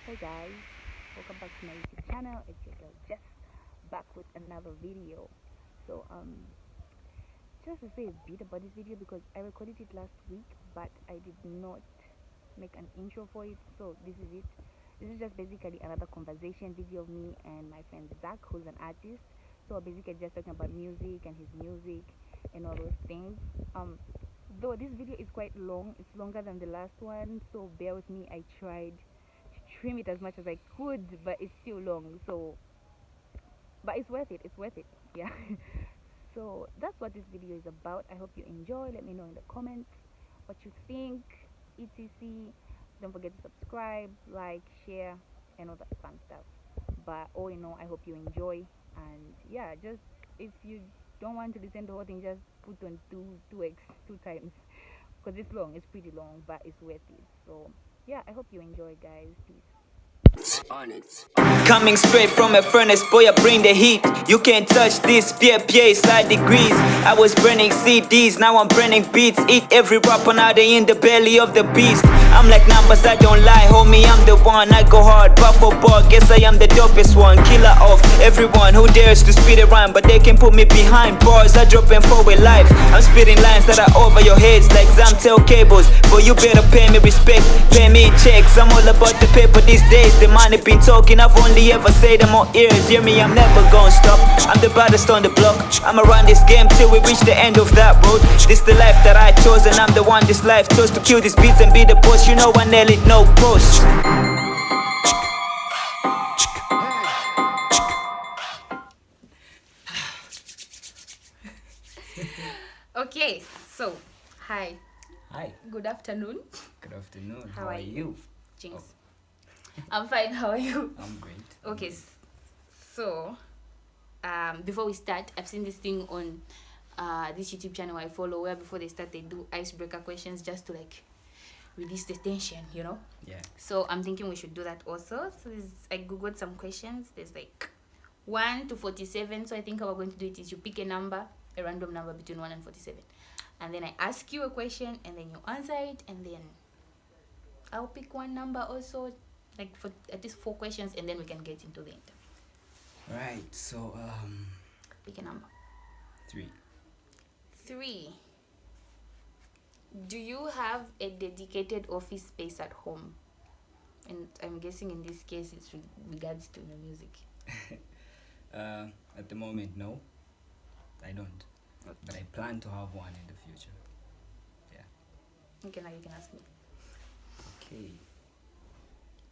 Hey guys, welcome back to my YouTube channel. It's your girl Jess back with another video. So just to say a bit about this video because I recorded it last week but I did not make an intro for it. So this is it. This is just basically another conversation video of me and my friend Zac, who's an artist. So basically just talking about music and his music and all those things. Though this video is quite long, it's longer than the last one, so bear with me. I tried to trim it as much as I could, but it's still long. So, but it's worth it. It's worth it. Yeah. So that's what this video is about. I hope you enjoy. Let me know in the comments what you think, etc. Don't forget to subscribe, like, share, and all that fun stuff. But all in all, I hope you enjoy. And yeah, just if you don't want to listen to the whole thing, just put on two two times, because it's long. It's pretty long, but it's worth it. So yeah, I hope you enjoy, guys. Peace. Coming straight from a furnace, boy, I bring the heat. You can't touch this, PA side degrees. I was burning CDs, now I'm burning beats. Eat every rapper, now they in the belly of the beast. I'm like numbers, I don't lie, homie, I'm the one. I go hard, bar for bar, guess I am the dopest one. Killer of everyone who dares to spit a rhyme, but they can put me behind bars. I drop them forward life. I'm spitting lines that are over your heads like Zamtel cables. But you better pay me respect, pay me checks. I'm all about the paper these days. The money been talking, I've only ever said them on ears. Hear me, I'm never gonna stop. I'm the baddest on the block. I'ma run this game till we reach the end of that road. This the life that I chose, and I'm the one this life chose to kill these beats and be the boss. You know I nail it, no post. Okay, so hi, Hi, good afternoon. good afternoon. How are you? Jinx. Oh. I'm fine. How are you? I'm great. Okay, so before we start, I've seen this thing on this YouTube channel I follow where before they start they do icebreaker questions just to like release the tension, you know. Yeah. So I'm thinking we should do that also. So I googled some questions. There's like 1 to 47. So I think how we're going to do it is you pick a number, a random number between 1 and 47, and then I ask you a question and then you answer it, and then I'll pick one number also, like for at least 4 questions, and then we can get into the interview. Right. So Pick a number. 3. 3. Do you have a dedicated office space at home? And I'm guessing in this case it's regards to your music. At the moment, no, I don't. But I plan to have one in the future. Yeah. Okay, now you can ask me. Okay.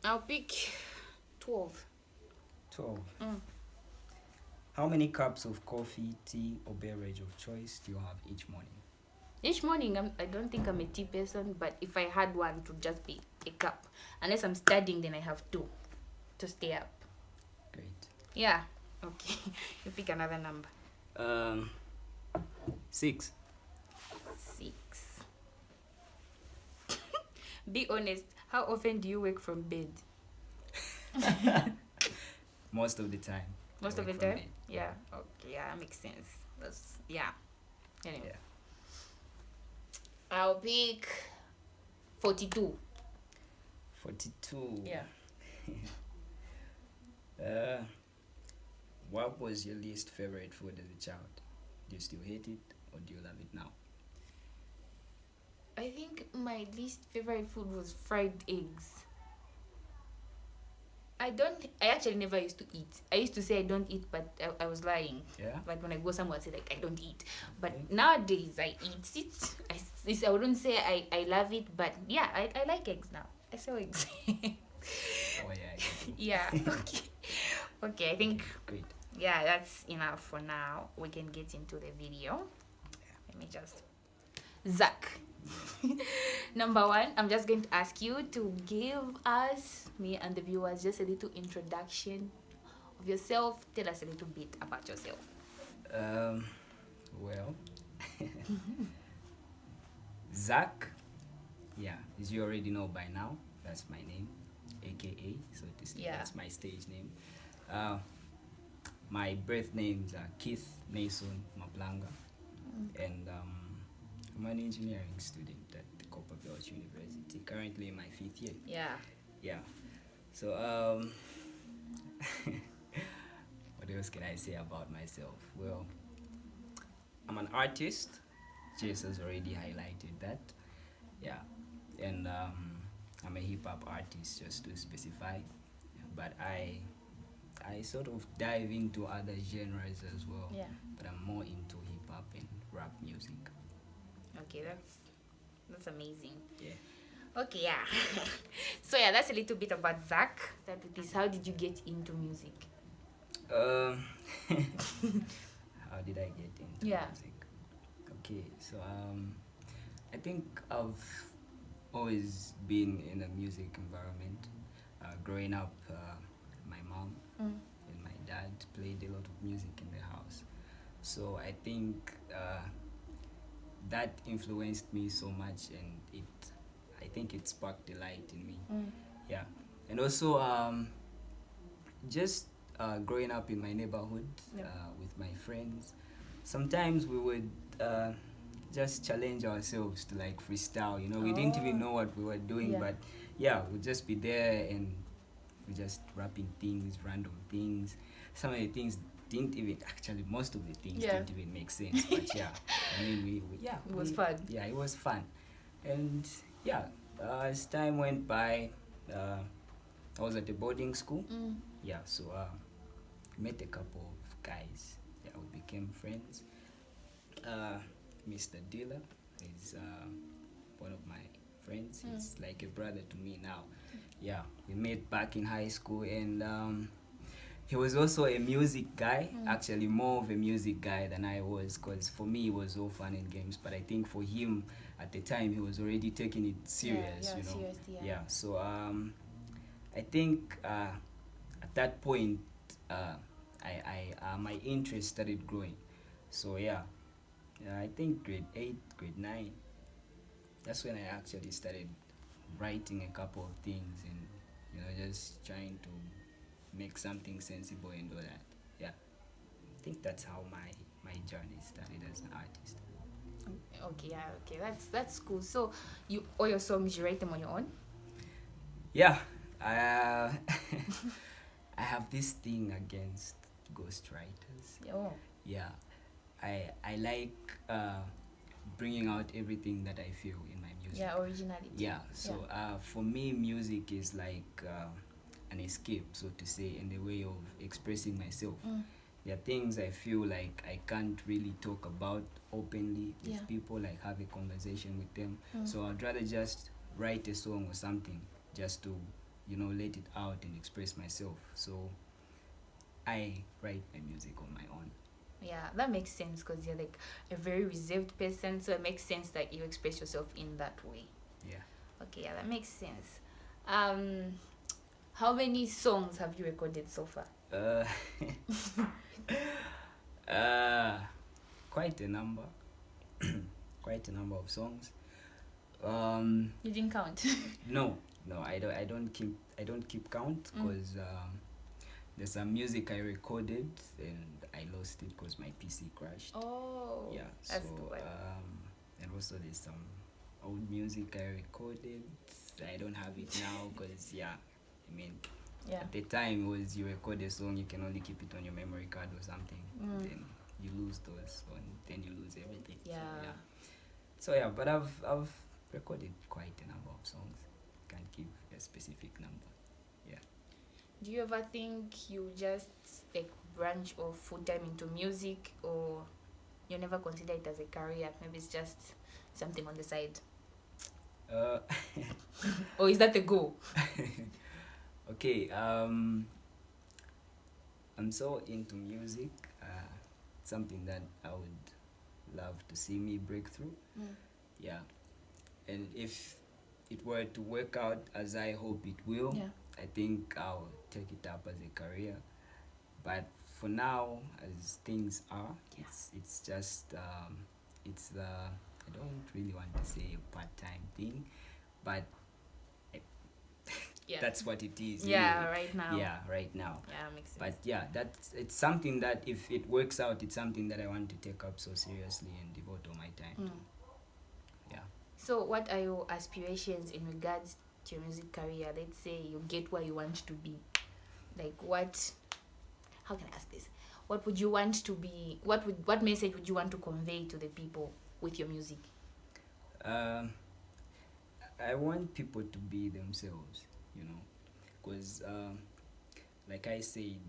I'll pick 12. 12. Mm. How many cups of coffee, tea, or beverage of choice do you have each morning? Each morning, I don't think I'm a tea person, but if I had one, it would just be a cup. Unless I'm studying, then I have 2 to stay up. Great. Yeah. Okay. You pick another number. 6. 6. Be honest. How often do you wake from bed? Most of the time. Most I of the wake from time? bed. Yeah. Okay. Yeah, that makes sense. That's yeah. Anyway. Yeah. I'll pick 42. 42. Yeah. What was your least favorite food as a child? Do you still hate it or do you love it now? I think my least favorite food was fried eggs. I actually never used to eat. I used to say I don't eat, but I was lying. Yeah. Like when I go somewhere, I say like I don't eat. But Okay. nowadays I eat it. I wouldn't say I love it, but yeah, I like eggs now. I sell eggs. Oh yeah. Yeah. Okay. Okay. I think Great. yeah, that's enough for now. We can get into the video. Let me just Zac. Number 1, I'm just going to ask you to give us, me and the viewers, just a little introduction of yourself. Tell us a little bit about yourself. Well, Zac, yeah, as you already know by now, that's my name, aka, so Yeah. that's my stage name. My birth names are Keith Mason Mablanga, and I'm an engineering student at the Copperbelt University, currently in my 5th year. Yeah. Yeah. So what else can I say about myself? Well, I'm an artist. Chase has already highlighted that. Yeah, and I'm a hip hop artist, just to specify. But I sort of dive into other genres as well. Yeah. But I'm more into hip hop and rap music. Okay, that's amazing. Yeah. Okay, yeah. So yeah, that's a little bit about Zac. Start with this. How did you get into music? Um, how did I get into Yeah. music? Okay, so I think I've always been in a music environment. Growing up, my mom and my dad played a lot of music in the house. So I think that influenced me so much, and I think it sparked a light in me. Yeah, and also just growing up in my neighborhood with my friends, sometimes we would just challenge ourselves to like freestyle. You know, we didn't even know what we were doing, Yeah. but yeah, we'd just be there and we just rapping things, random things. Some of the things didn't even actually most of the things Yeah. didn't even make sense. But yeah, I mean It was fun. Yeah, it was fun, and yeah, as time went by, I was at a boarding school. Yeah, so met a couple of guys. Yeah, we became friends. Mr. Dealer is one of my friends. He's like a brother to me now. Yeah, we met back in high school, and he was also a music guy. Actually, more of a music guy than I was, because for me it was all fun and games. But I think for him at the time he was already taking it serious. Yeah, you know. seriously, yeah. Yeah. So I think at that point, my interest started growing. So yeah, I think grade 8, grade 9. That's when I actually started writing a couple of things, and just trying to make something sensible and all that. Yeah, I think that's how my journey started as an artist. Okay, yeah, okay. That's cool. So all your songs, you write them on your own? Yeah, I I have this thing against ghostwriters. Oh. Yeah, I like bringing out everything that I feel in my music. Yeah, originality. Yeah, so for me, music is like an escape, so to say, and a way of expressing myself. There are things I feel like I can't really talk about openly with people, like have a conversation with them. So I'd rather just write a song or something just to, let it out and express myself. So I write my music on my own. Yeah, that makes sense because you're like a very reserved person, so it makes sense that you express yourself in that way. Yeah. Okay, yeah, that makes sense. How many songs have you recorded so far? Quite a number. Quite a number of songs. You didn't count? No, I don't keep count, because there's some music I recorded and I lost it because my PC crashed. Oh, Yeah, that's so the one. and also there's some old music I recorded. I don't have it now because I mean, at the time it was you record a song, you can only keep it on your memory card or something. Then you lose those, and then you lose everything. Yeah. So yeah, but I've recorded quite a number of songs. Can't give a specific number. Yeah. Do you ever think you just like branch off full time into music, or you never consider it as a career? Maybe it's just something on the side. Or is that the goal? Okay. I'm so into music. Something that I would love to see me break through. Yeah. And if it were to work out as I hope it will, I think I'll take it up as a career. But for now, as things are, it's just it's I don't really want to say a part-time thing, but that's what it is. Yeah, right now. Yeah, right now. Yeah, makes sense. But yeah, it's something that if it works out, it's something that I want to take up so seriously and devote all my time to. Yeah. So what are your aspirations in regards to your music career, let's say you get where you want to be, like how can I ask this? What would you want to be? What message would you want to convey to the people with your music? I want people to be themselves, because like I said,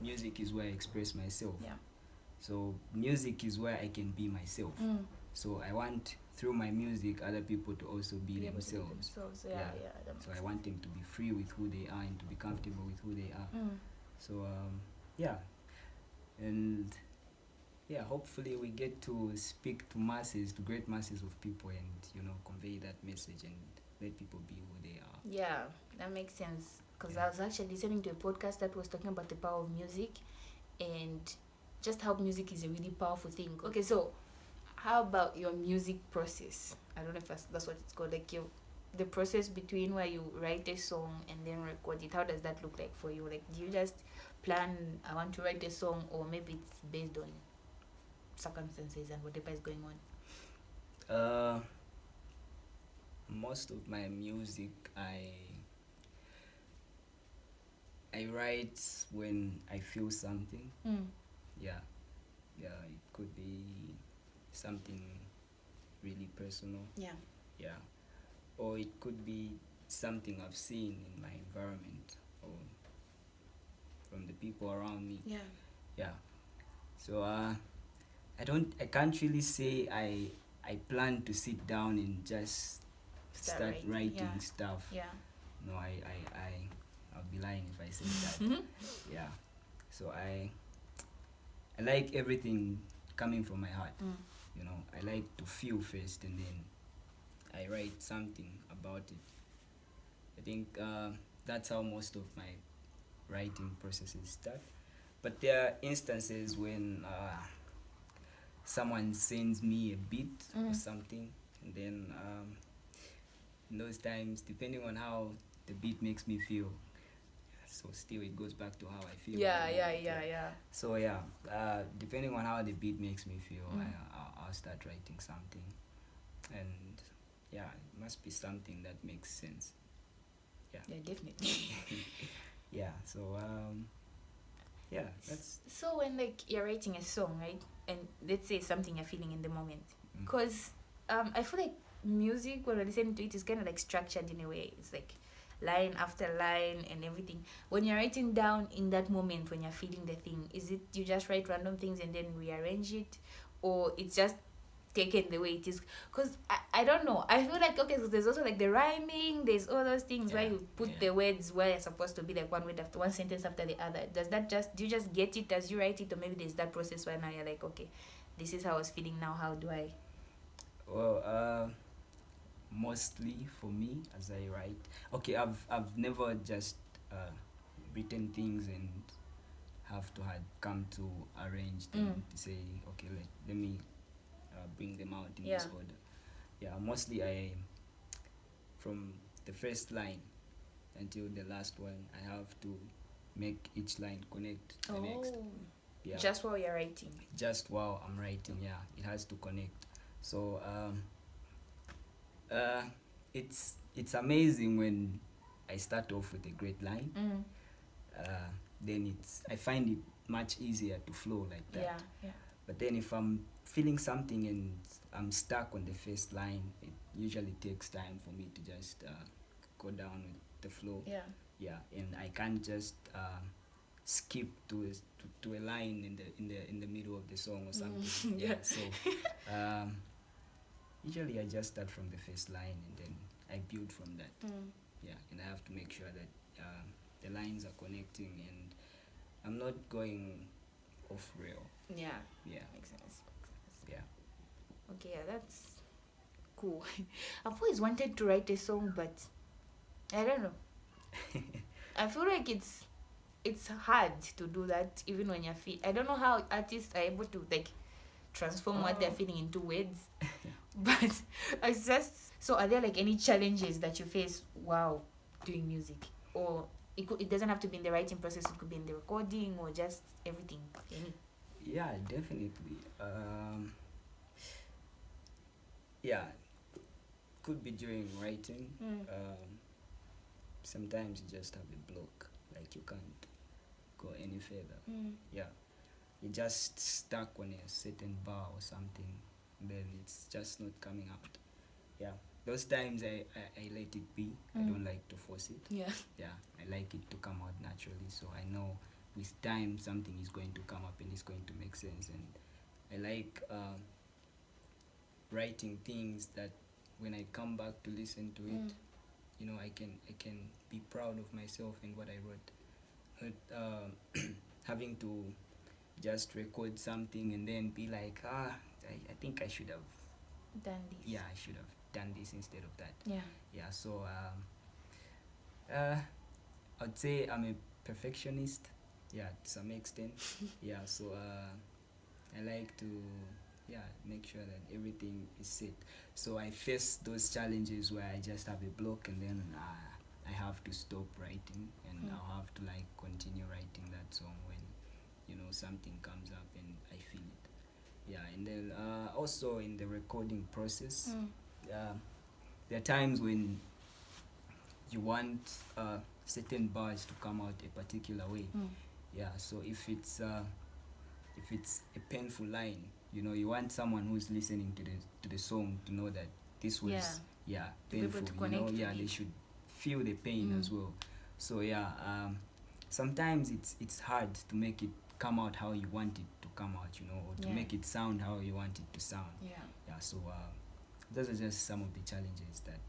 music is where I express myself. Yeah. So music is where I can be myself. So I want through my music other people to also be themselves. Yeah. So I want them to be free with who they are and to be comfortable with who they are. So yeah, and yeah, hopefully we get to speak to great masses of people, and convey that message and let people be who they are. Yeah, that makes sense. Because Yeah. I was actually listening to a podcast that was talking about the power of music and just how music is a really powerful thing. Okay, so how about your music process? I don't know if that's what it's called. Like the process between where you write a song and then record it. How does that look like for you? Like, do you just plan, I want to write a song, or maybe it's based on circumstances and whatever is going on? Most of my music I write when I feel something. Yeah, it could be something really personal. Yeah, or it could be something I've seen in my environment or from the people around me. Yeah. So I can't really say I plan to sit down and just start writing stuff. Yeah. No, I'll be lying if I say that. Yeah. So I like everything coming from my heart. I like to feel first and then I write something about it. I think that's how most of my writing processes start. But there are instances when someone sends me a beat or something, and then in those times, depending on how the beat makes me feel, so still it goes back to how I feel. Yeah. So yeah, depending on how the beat makes me feel, I'll start writing something, and yeah, it must be something that makes sense. Yeah, Definitely. yeah. So yeah, that's. So when you're writing a song, right, and let's say something you're feeling in the moment, because I feel like music, when we're listening to it, is kind of like structured in a way. It's like line after line and everything. When you're writing down in that moment, when you're feeling the thing, is it you just write random things and then rearrange it, or it's just taken the way it is? Because I don't know, I feel like, okay, so there's also like the rhyming, there's all those things where you put the words where you're supposed to be, like one word after one sentence after the other. Do you just get it as you write it, or maybe there's that process where now you're like, okay, this is how I was feeling, now how do I? Well, mostly for me as I write, okay, I've never just written things and have to had come to arrange them to say, okay, let me bring them out in this order. Yeah, mostly from the first line until the last one, I have to make each line connect to the next. Yeah. Just while you're writing? Just while I'm writing, yeah, it has to connect. So it's amazing when I start off with a great line. Then I find it much easier to flow like that. Yeah. But then if I'm feeling something and I'm stuck on the first line, it usually takes time for me to just go down with the flow. Yeah, and I can't just skip to a line in the middle of the song or something. So usually I just start from the first line and then I build from that. Yeah, and I have to make sure that the lines are connecting and I'm not going off rail. Yeah. Makes sense. Yeah. Okay, that's cool. I've always wanted to write a song, but I don't know. I feel like it's hard to do that even when you're I don't know how artists are able to transform what they're feeling into words. But it's just, so are there any challenges that you face while doing music? Or it doesn't have to be in the writing process, it could be in the recording or just everything. Yeah, definitely. Yeah, could be during writing. sometimes you just have a block, like you can't go any further. Yeah, you're just stuck on a certain bar or something, then it's just not coming out. Yeah, those times I let it be. I don't like to force it. Yeah. Yeah, I like it to come out naturally, so I know with time something is going to come up and it's going to make sense. And I like writing things that when I come back to listen to it, you know, I can be proud of myself and what I wrote. Not having to just record something and then be like, I think I should have Done this. yeah, I should have done this instead of that. Yeah. Yeah, so I'd say I'm a perfectionist, yeah, to some extent. Yeah, so I like to make sure that everything is set. So I face those challenges where I just have a block and then I have to stop writing and I'll have to like continue writing that song when, you know, something comes up and I feel it. Yeah, and then also in the recording process, there are times when you want certain bars to come out a particular way. Yeah, so if it's a painful line, you know, you want someone who's listening to the song to know that this was painful. You know, they should feel the pain as well. So sometimes it's hard to make it come out how you want it to come out, you know, or to make it sound how you want it to sound. Yeah, so those are just some of the challenges that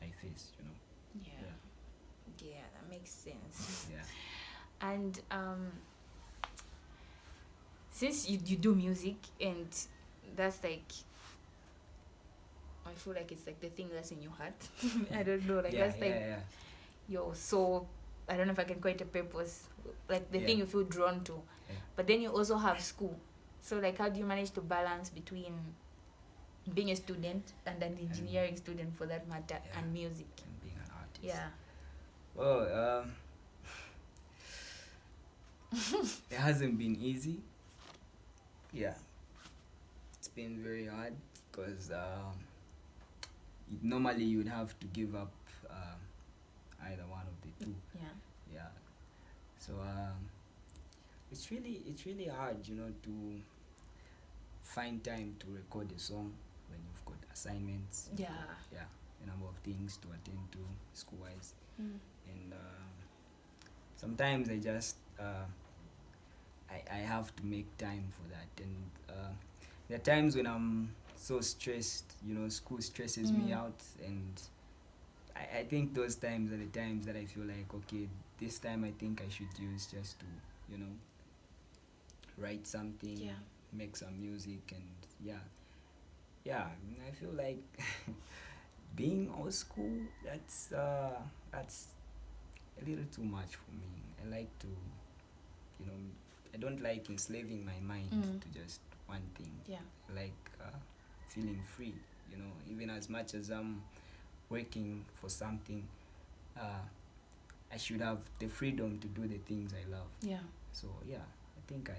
I face, you know. Yeah, that makes sense. Yeah. And since you do music, and that's like, I feel like it's like the thing that's in your heart. I don't know, like that's like your soul. I don't know if I can call it a purpose, like the thing you feel drawn to. But then you also have school. So like, how do you manage to balance between being a student and an engineering student for that matter and music? And being an artist. Yeah. Well, it hasn't been easy. Yeah, it's been very hard because normally you would have to give up either one of the two. Yeah. So it's really hard, you know, to find time to record a song when you've got assignments. A number of things to attend to school-wise. And sometimes I just I have to make time for that. And there are times when I'm so stressed, you know, school stresses me out, and I think those times are the times that I feel like, okay, this time I think I should use just to, you know, write something, make some music, and I feel like being old school, that's a little too much for me. I like to, you know, I don't like enslaving my mind to just one thing. I like feeling free, you know, even as much as I'm working for something, I should have the freedom to do the things I love. So I think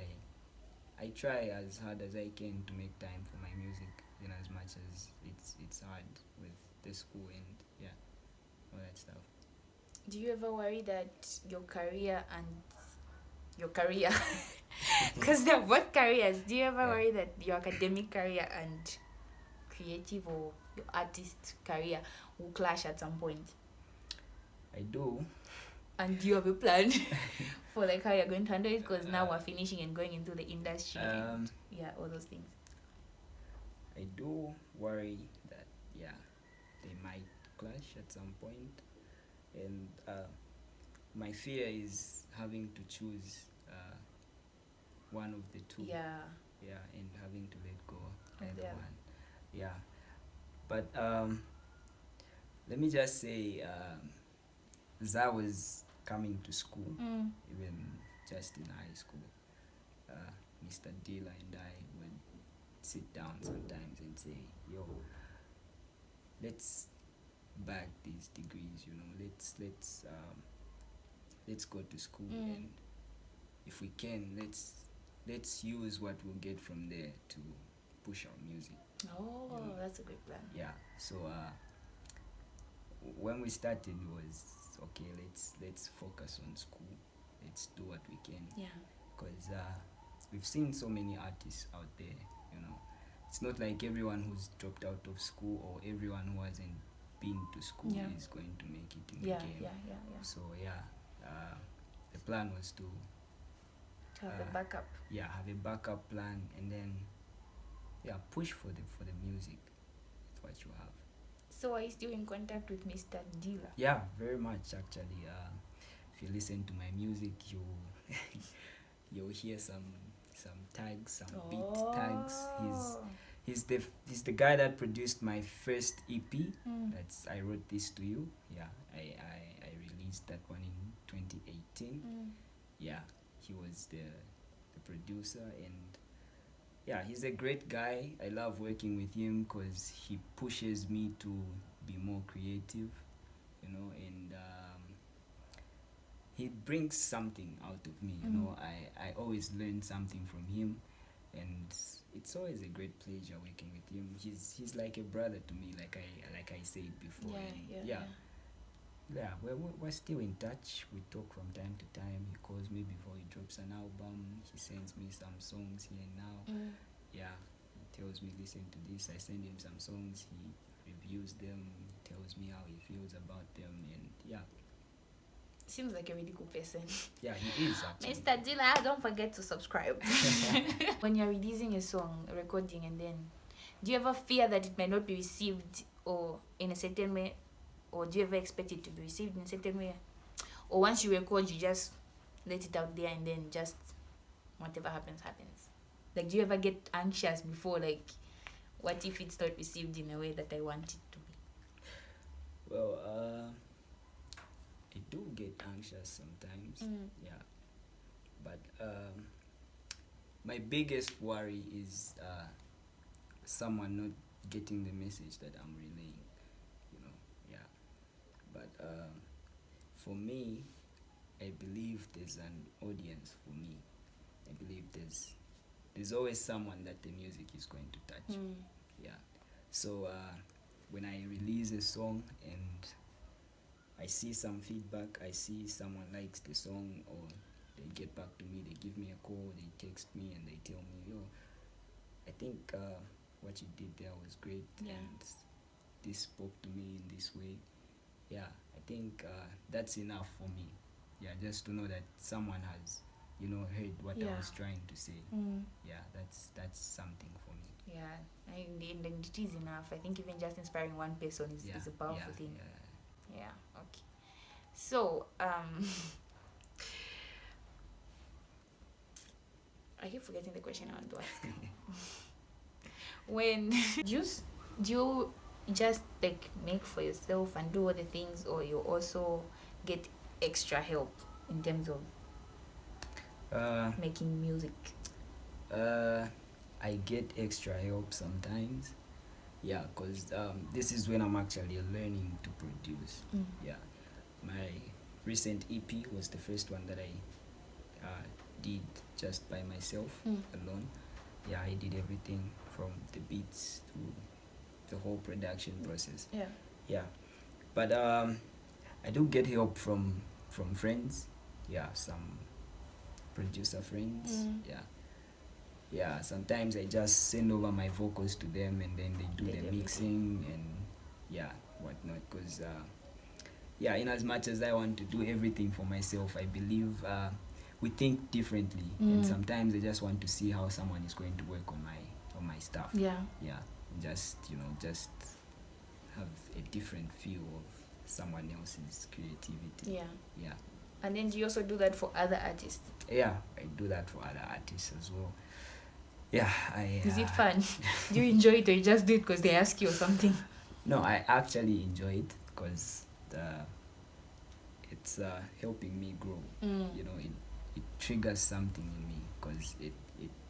I try as hard as I can to make time for my music, you know, as much as it's hard with the school and all that stuff. Do you ever worry that your career, because they're both careers, do you ever worry that your academic career and creative or your artist career will clash at some point? I do. And do you have a plan for like how you're going to handle it? Because now we're finishing and going into the industry and all those things. I do worry that they might clash at some point, and my fear is having to choose one of the two. And having to let go either one. But let me just say, as I was coming to school, even just in high school, Mr. Dealer and I would sit down sometimes and say, yo, let's bag these degrees, you know, let's go to school, and if we can, let's use what we'll get from there to push our music. Oh, you know? That's a good plan. So when we started, it okay, let's focus on school. Let's do what we can. Yeah. Because we've seen so many artists out there, you know. It's not like everyone who's dropped out of school or everyone who hasn't been to school is going to make it in the game. Yeah. So yeah, the plan was to Have a backup. yeah, have a backup plan, and then push for the music with what you have. So are you still in contact with Mr. Dila? Yeah, very much actually. If you listen to my music, you'll hear some tags, some beat tags. He's the guy that produced my first EP. That's I Wrote This to You. Yeah, I released that one in 2018. Yeah, he was the producer, and yeah, he's a great guy. I love working with him because he pushes me to be more creative, you know, and he brings something out of me, you know. I always learn something from him, and it's always a great pleasure working with him. He's like a brother to me, like I said before. We're still in touch. We talk from time to time. He calls me before he drops an album. He sends me some songs here and now. Yeah, he tells me, listen to this. I send him some songs. He reviews them, tells me how he feels about them, and yeah. Seems like a really cool person. Yeah, he is actually. Mr. Dila, don't forget to subscribe. When you're releasing a song, recording, and then do you ever fear that it may not be received or in a certain way, or do you ever expect it to be received in a certain way, or once you record you just let it out there and then just whatever happens? Like, do you ever get anxious before, like, what if it's not received in a way that I want it to be? Well, I do get anxious sometimes. Yeah, but my biggest worry is someone not getting the message that I'm relaying, you know. Yeah, but for me, I believe there's an audience for me. I believe there's always someone that the music is going to touch. Yeah, so when I release a song and I see some feedback, I see someone likes the song, or they get back to me, they give me a call, they text me, and they tell me, yo, I think what you did there was great, and this spoke to me in this way. Yeah, I think that's enough for me. Yeah, just to know that someone has, you know, heard what I was trying to say. Yeah, that's something for me. Yeah, and it is enough. I think even just inspiring one person is a powerful thing. Yeah, okay. So, I keep forgetting the question I want to ask. When do you just like make for yourself and do all the things, or you also get extra help in terms of making music? I get extra help sometimes. Yeah, because this is when I'm actually learning to produce. Yeah, my recent EP was the first one that I did just by myself alone. Yeah, I did everything from the beats to the whole production process. Yeah, but I do get help from friends. Yeah, some producer friends. Yeah, sometimes I just send over my vocals to them, and then they do the mixing and whatnot. Because in as much as I want to do everything for myself, I believe we think differently, and sometimes I just want to see how someone is going to work on my stuff. Just have a different feel of someone else's creativity. And then do you also do that for other artists? Yeah, I do that for other artists as well. Yeah, is it fun? Do you enjoy it, or you just do it because they ask you or something? No, I actually enjoy it because it's helping me grow. You know, it triggers something in me, because it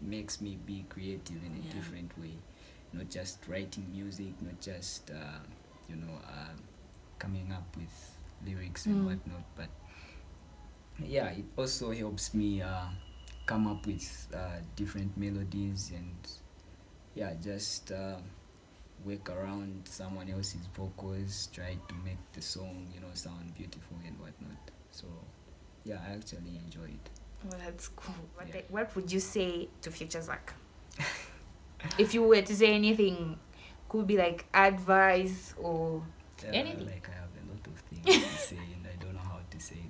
makes me be creative in a different way. Not just writing music, not just coming up with lyrics and whatnot, but it also helps me come up with different melodies and just work around someone else's vocals, try to make the song, sound beautiful and whatnot. So yeah, I actually enjoy it. Well, that's cool. Yeah. What would you say to future Zac? If you were to say anything, could be like advice or anything. Like, I have a lot of things to say and I don't know how to say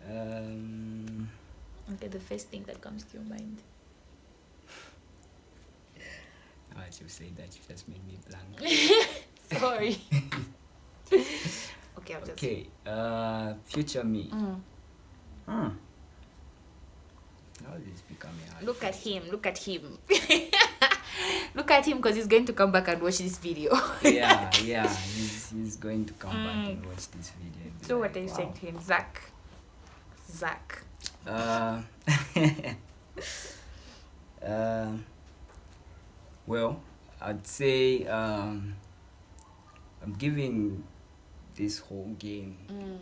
them. Okay, the first thing that comes to your mind. As you say that, you just made me blank. Sorry. Okay, I'll just. Okay, future me. How is this becoming hard? Look at him. Look at him. Look at him, because he's going to come back and watch this video. yeah, he's going to come back and watch this video. And be So like, what are you wow. saying to him, Zac? Well, I'd say I'm giving this whole game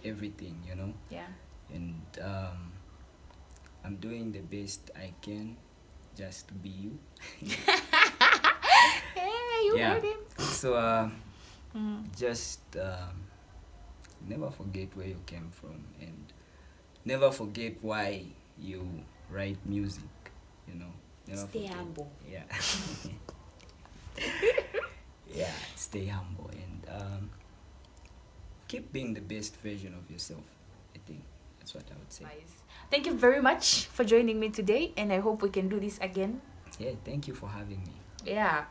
everything, Yeah. and I'm doing the best I can just to be you. Hey, you heard him. So just never forget where you came from, and never forget why you write music. Never Stay forget. humble. Yeah. Yeah. Stay humble and keep being the best version of yourself. I think that's what I would say. Nice. Thank you very much for joining me today, and I hope we can do this again. Yeah. Thank you for having me. Yeah.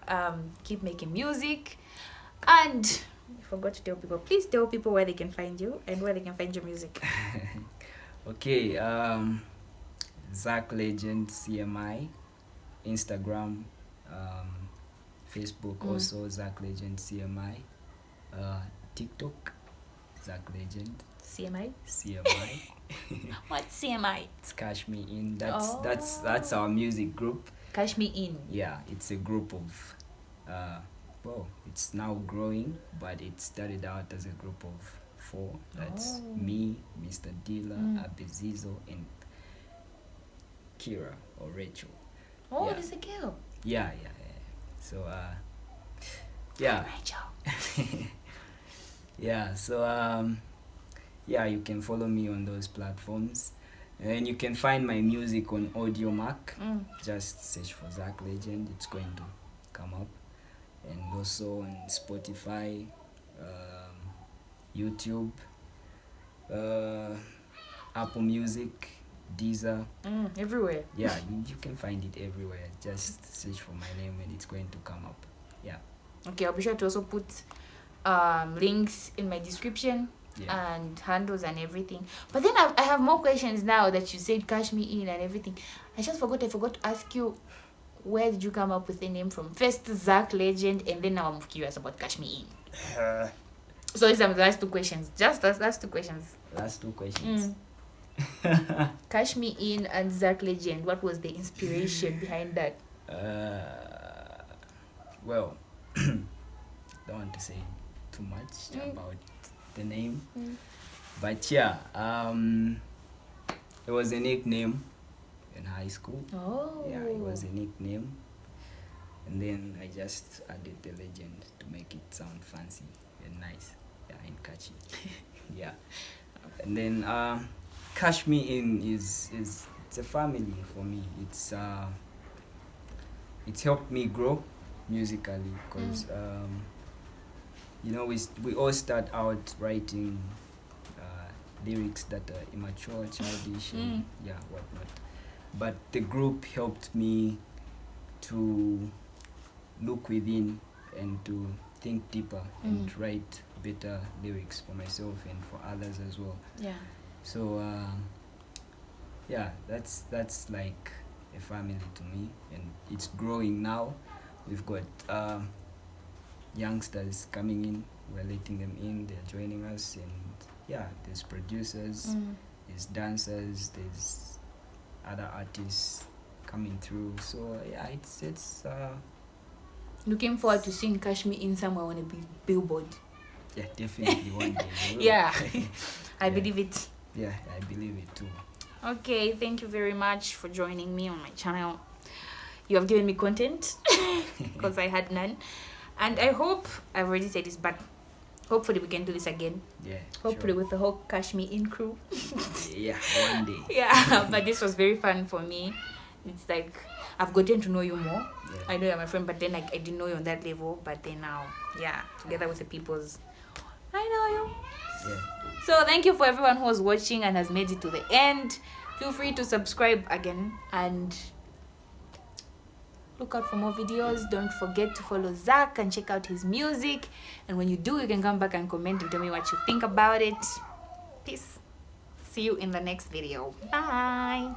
Keep making music, and I forgot to tell people. Please tell people where they can find you and where they can find your music. Okay. Zac Legend CMI, Instagram, Facebook also Zac Legend CMI, TikTok Zac Legend CMI. CMI. What's CMI? It's Cash Me In. That's our music group. Cash me in. Yeah, it's a group of it's now growing, but it started out as a group of 4. That's me, Mr. Dila, Abezizo, and Kira or Rachel. Oh, Yeah. there's a girl. Yeah. So yeah. Rachel. Yeah, so you can follow me on those platforms, and you can find my music on Audio Mac. Just search for Zac Legend, it's going to come up, and also on Spotify, YouTube, Apple Music, Deezer. Everywhere. Yeah, you can find it everywhere. Just search for my name and it's going to come up. Yeah. Okay, I'll be sure to also put links in my description and handles and everything. But then I have more questions now that you said cash me in and everything. I forgot to ask you, where did you come up with the name from? First Zac Legend, and then now I'm curious about cash me in. So these are the last 2 questions. Just last 2 questions. Last 2 questions. Cash me in and Zac Legend. What was the inspiration behind that? Well, don't want to say too much about the name, but yeah, it was a nickname in high school. Oh. Yeah, it was a nickname, and then I just added the legend to make it sound fancy and nice, and catchy. Yeah, and then Cash Me In is it's a family for me. It's helped me grow musically, because we all start out writing lyrics that are immature, childish, and whatnot. But the group helped me to look within and to think deeper and write better lyrics for myself and for others as well. Yeah. So that's like a family to me, and it's growing now. We've got youngsters coming in, we're letting them in, they're joining us, and there's producers, there's dancers, there's other artists coming through. So it's looking forward to seeing Cash Me In somewhere on a billboard. Yeah, definitely one day we will. Yeah. I believe it. Yeah, I believe it too. Okay, thank you very much for joining me on my channel. You have given me content because I had none. And I hope, I've already said this, but hopefully we can do this again. Yeah. Hopefully sure. with the whole Kashmir in crew. Yeah, one day. Yeah, but this was very fun for me. It's like I've gotten to know you more. Yeah. I know you're my friend, but then like I didn't know you on that level. But then now, yeah, together with the peoples, I know you. Yeah. So thank you for everyone who was watching and has made it to the end. Feel free to subscribe again and look out for more videos. Don't forget to follow Zac and check out his music. And when you do, you can come back and comment and tell me what you think about it. Peace. See you in the next video. Bye.